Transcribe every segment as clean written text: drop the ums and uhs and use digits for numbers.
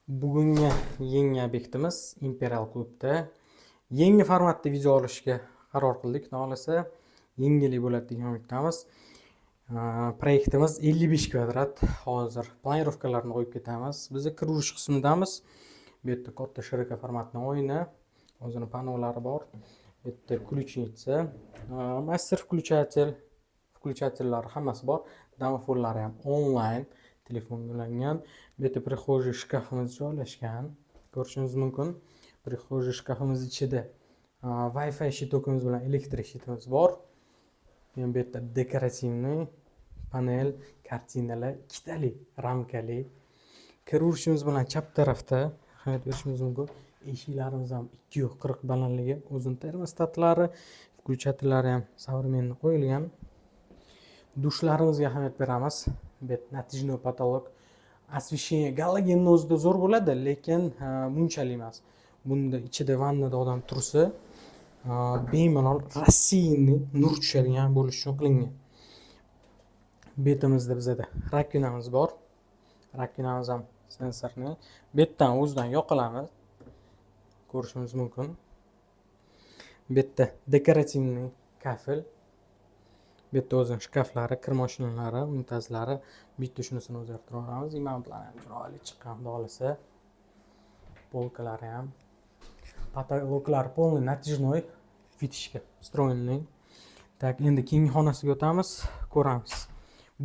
Bugungi yangi obyektimiz Imperial klubda yangi formatda video olishga qaror qildik. Xudo xolasa yengillik bo'ladi degan umiddamiz. Proyektimiz 55 kvadrat. Hozir planirovkalarni qo'yib ketamiz. Biz kirish qismidamiz. Bu yerda katta shirika formatning o'yini, o'zini panolari bor. Bu yerda ключница, master включательlari hammasi bor. Domofonlari ham onlayn telefonga ulangan. Bu yerda prixожий shkafimiz joylashgan. Ko'rishingiz mumkin. Prixожий shkafimiz ichida Wi-Fi shitokimiz bilan elektrik shitimiz bor. Bu yerda dekorativniy panel, kartinalar, ikkitali ramkali. Kirishimiz bilan chap tarafda hayot berishimiz mumkin. Eshiklarimiz ham 2.40 balandligi, o'zini termostatlari, включательlari ham современный qo'yilgan. Dushlarimizga ahamiyat beramiz. Bu yerda natijniy потолок. Освещение galagenni o'zida zo'r bo'ladi, lekin bunchalik emas. Bunda ichida vannada odam tursa, bemalol rassiyni nur tushadigan bo'lish uchun qilingan. Betimizda bizda rakyunamiz bor. Rakyunamiz ham sensorli. Betdan o'zidan yoqilamiz. Ko'rishingiz mumkin. Bu yerda dekorativniy kafel. Bu yerda o'zining shkaflari, kir mashinalari, unitazlari. Bitta shunisini o'zgartirib olamiz. Imamlar ham chiroyli chiqqan, xudo xolasa. Polkalari ham. Потолоклар полный натяжной, fitishga встроенный. Так, endi keyingi xonasiga o'tamiz, ko'ramiz.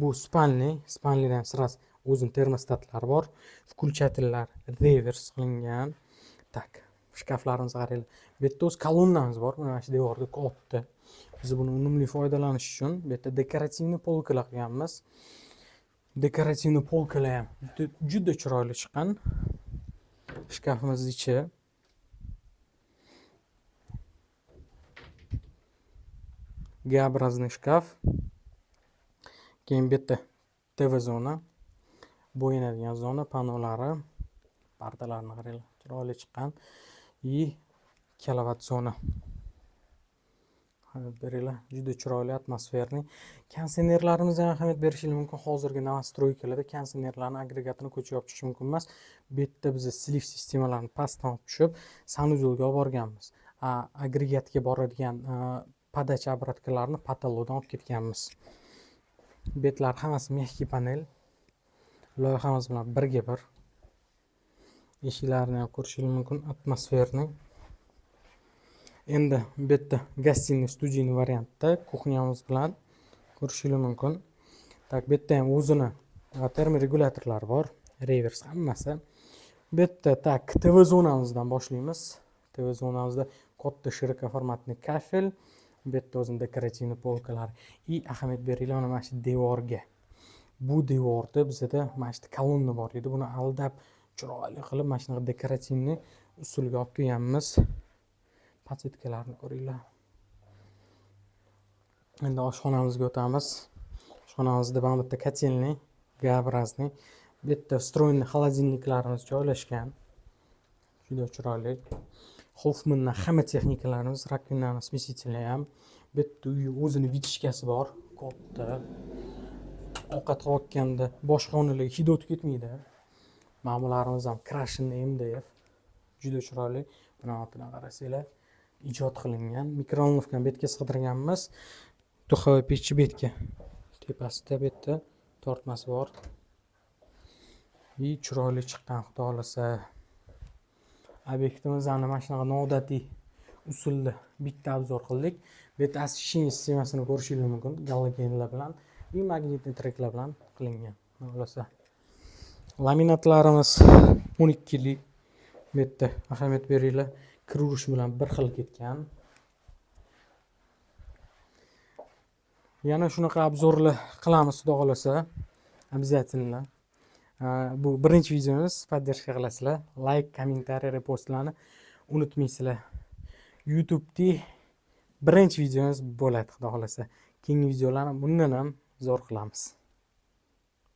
Bu spalniy, spalniydan sirasi o'zining termostatlari bor. Включательlar revers qilingan. Tak, shkaflarimiz qaranglar. Bu yerda o'z kolonnamiz bor, mana shu devorda katta. Biz buni unumli foydalanish uchun bu yerda dekorativniy polkalar qilganmiz. Dekorativniy polkalar ham juda chiroyli chiqqan. Shkafimiz ichi G-образный shkaf. Keyin bu yerda TV zona, bo'yinadigan zona, panolari, pardalarni qaranglar, chiroyli chiqqan. И kilovatt zona. Beringlar, juda chiroyli, atmosferniy. Konditsionerlarimizga ham ahamiyat berishingiz mumkin. Hozirgi novostroykalarda konditsionerlarni agregatini ko'chib olib chiqish mumkin emas. Bu yerda biz sliv sistemalarini pastdan olib tushib, sanuzolga olib borganmiz. Agregatga boradigan podacha obratkalarni patologdan olib ketganmiz. Betlar hammasi mexki panel. Loyihamiz bilan birga bir. Eshiklarni ham ko'rishingiz mumkin, atmosferniy. Endi bu yerda gостиный studiyniy variantda kuxnyamiz bilan ko'rishingiz mumkin. Tak, bu yerda ham o'zini termoregulyatorlari bor, revers hammasi. Bu yerda tak TV zonamizdan boshlaymiz. TV zonamizda katta shirika formatli kafel. Bu yerda o'zining dekorativniy polkalari. И ahamiyat beringlar mana shu devorga. Bu devorda bizda mana shu kolonna bor edi. Buni aldab chiroyli qilib mana shunaqa dekorativniy usulga olib kelganmiz. Patetkalarni ko'ringlar. Endi oshxonamizga o'tamiz. Oshxonamizda mana bu yerda kotelniy, G-образный. Bu yerda встроенный холодильникlarimiz joylashgan. Juda chiroyli. Hoffman'dan hamma texnikalarimiz, rakyunani смеситель ham. Bu yerda o'zini vitishkasi bor, katta. Ovqat qilganda boshqa xonalarga hid o'tib ketmaydi. Ma'murlarimiz ham Krashin MDF. Juda chiroyli. Buni ortidan qarasanglar, ijod qilingan. Mikrovolnovkani betga sig'dirganmiz. Dуховой pechni betga. Tepasida bu yerda tortmasi bor. И chiroyli chiqqan, xudo xolasa. Obyektimizni mana shunaqa noodatiy usulda bitta obzor qildik. Bu yerda освещение sistemasini ko'rishingiz mumkin, galogenlar bilan va magnitli treklar bilan qilingan. Xullas, laminatlarimiz 12 lik. Bu yerda ahamiyat beringlar, kirish bilan bir xil ketgan. Yana shunaqa obzorlar qilamiz, xudo xolasa. Обязательно. Bu birinchi videomiz, podдержка qilasizlar. Like, kommentariy, repostlarni unutmaysizlar. YouTube'da birinchi videomiz bo'ladi, xudo xolasa. Keyingi videolarni bundan ham zo'r qilamiz.